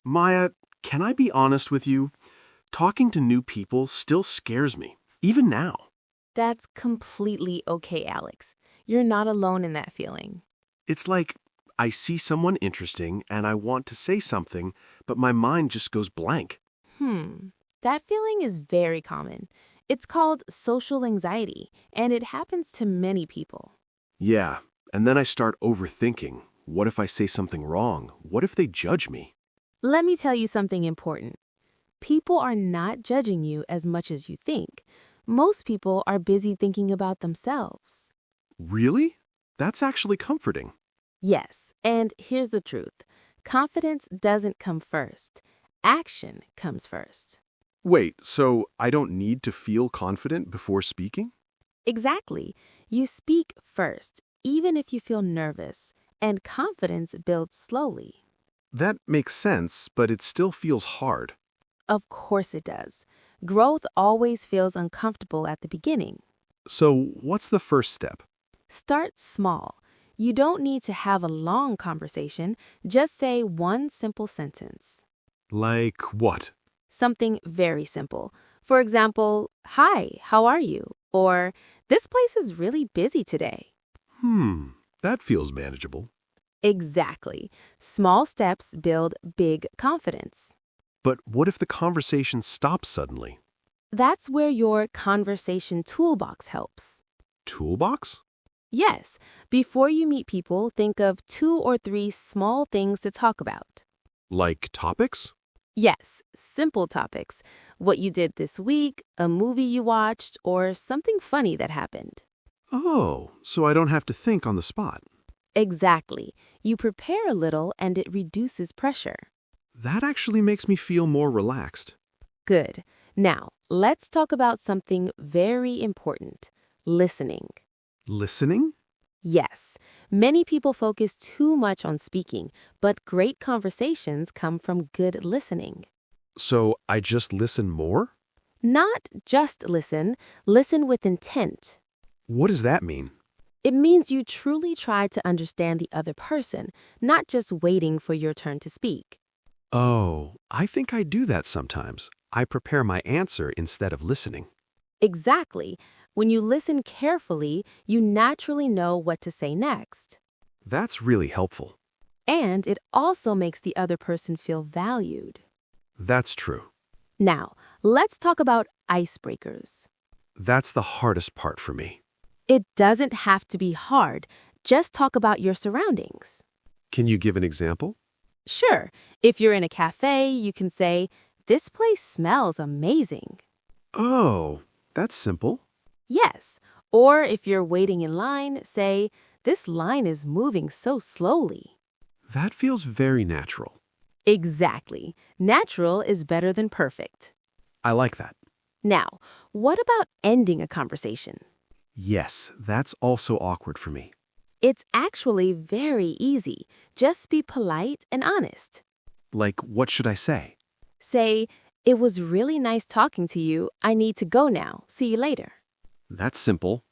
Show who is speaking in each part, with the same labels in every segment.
Speaker 1: Maya, can I be honest with you? Talking to new people still scares me, even now.
Speaker 2: That's completely okay, Alex. You're not alone in that feeling.
Speaker 1: It's like I see someone interesting and I want to say something, but my mind just goes blank.
Speaker 2: That feeling is very common. It's called social anxiety, and it happens to many people.
Speaker 1: Yeah, and then I start overthinking. What if I say something wrong? What if they judge me?
Speaker 2: Let me tell you something important. People are not judging you as much as you think. Most people are busy thinking about themselves.
Speaker 1: Really? That's actually comforting.
Speaker 2: Yes, and here's the truth. Confidence doesn't come first. Action comes first.
Speaker 1: Wait, so I don't need to feel confident before speaking?
Speaker 2: Exactly. You speak first, even if you feel nervous, and confidence builds slowly.
Speaker 1: That makes sense, but it still feels hard.
Speaker 2: Of course it does. Growth always feels uncomfortable at the beginning.
Speaker 1: So, what's the first step?
Speaker 2: Start small. You don't need to have a long conversation, just say one simple sentence.
Speaker 1: Like what?
Speaker 2: Something very simple. For example, "Hi, how are you?" Or, "This place is really busy today."
Speaker 1: That feels manageable.
Speaker 2: Exactly. Small steps build big confidence.
Speaker 1: But what if the conversation stops suddenly?
Speaker 2: That's where your conversation toolbox helps.
Speaker 1: Toolbox?
Speaker 2: Yes, before you meet people, think of 2 or 3 small things to talk about.
Speaker 1: Like topics?
Speaker 2: Yes, simple topics. What you did this week, a movie you watched, or something funny that happened.
Speaker 1: Oh, so I don't have to think on the spot.
Speaker 2: Exactly. You prepare a little and it reduces pressure.
Speaker 1: That actually makes me feel more relaxed.
Speaker 2: Good. Now, let's talk about something very important: listening.
Speaker 1: Listening?
Speaker 2: Yes, many people focus too much on speaking, but great conversations come from good listening.
Speaker 1: So I just listen more?
Speaker 2: Not just listen, listen with intent.
Speaker 1: What does that mean?
Speaker 2: It means you truly try to understand the other person, not just waiting for your turn to speak.
Speaker 1: Oh, I think I do that sometimes. I prepare my answer instead of listening.
Speaker 2: Exactly. When you listen carefully, you naturally know what to say next.
Speaker 1: That's really helpful.
Speaker 2: And it also makes the other person feel valued.
Speaker 1: That's true.
Speaker 2: Now, let's talk about icebreakers.
Speaker 1: That's the hardest part for me.
Speaker 2: It doesn't have to be hard. Just talk about your surroundings.
Speaker 1: Can you give an example?
Speaker 2: Sure, if you're in a cafe, you can say, "This place smells amazing."
Speaker 1: Oh, that's simple.
Speaker 2: Yes. Or if you're waiting in line, say, "This line is moving so slowly."
Speaker 1: That feels very natural.
Speaker 2: Exactly. Natural is better than perfect.
Speaker 1: I like that.
Speaker 2: Now, what about ending a conversation?
Speaker 1: Yes, that's also awkward for me.
Speaker 2: It's actually very easy. Just be polite and honest.
Speaker 1: Like, what should I say?
Speaker 2: Say, "It was really nice talking to you. I need to go now. See you later."
Speaker 1: That's simple.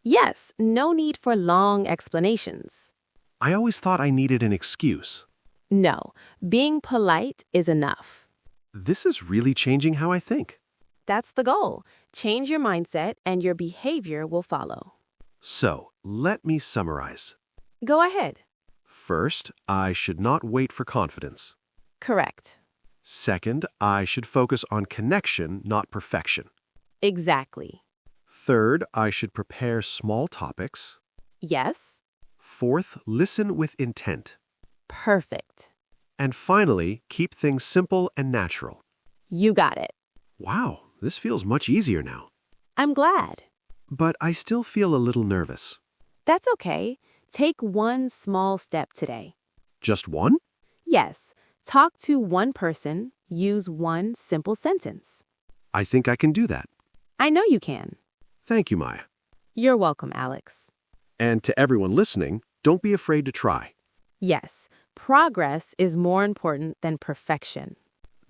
Speaker 2: Yes, no need for long explanations.
Speaker 1: I always thought I needed an excuse.
Speaker 2: No, being polite is enough.
Speaker 1: This is really changing how I think.
Speaker 2: That's the goal. Change your mindset and your behavior will follow.
Speaker 1: So, let me summarize.
Speaker 2: Go ahead.
Speaker 1: First, I should not wait for confidence.
Speaker 2: Correct.
Speaker 1: Second, I should focus on connection, not perfection.
Speaker 2: Exactly.
Speaker 1: Third, I should prepare small topics.
Speaker 2: Yes.
Speaker 1: Fourth, listen with intent.
Speaker 2: Perfect.
Speaker 1: And finally, keep things simple and natural.
Speaker 2: You got it.
Speaker 1: Wow, this feels much easier now.
Speaker 2: I'm glad.
Speaker 1: But I still feel a little nervous.
Speaker 2: That's okay. Take one small step today.
Speaker 1: Just one?
Speaker 2: Yes. Talk to one person. Use one simple sentence.
Speaker 1: I think I can do that.
Speaker 2: I know you can.
Speaker 1: Thank you, Maya.
Speaker 2: You're welcome, Alex.
Speaker 1: And to everyone listening, don't be afraid to try.
Speaker 2: Yes, progress is more important than perfection.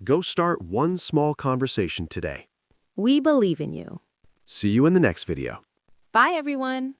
Speaker 1: Go start one small conversation today.
Speaker 2: We believe in you.
Speaker 1: See you in the next video.
Speaker 2: Bye, everyone.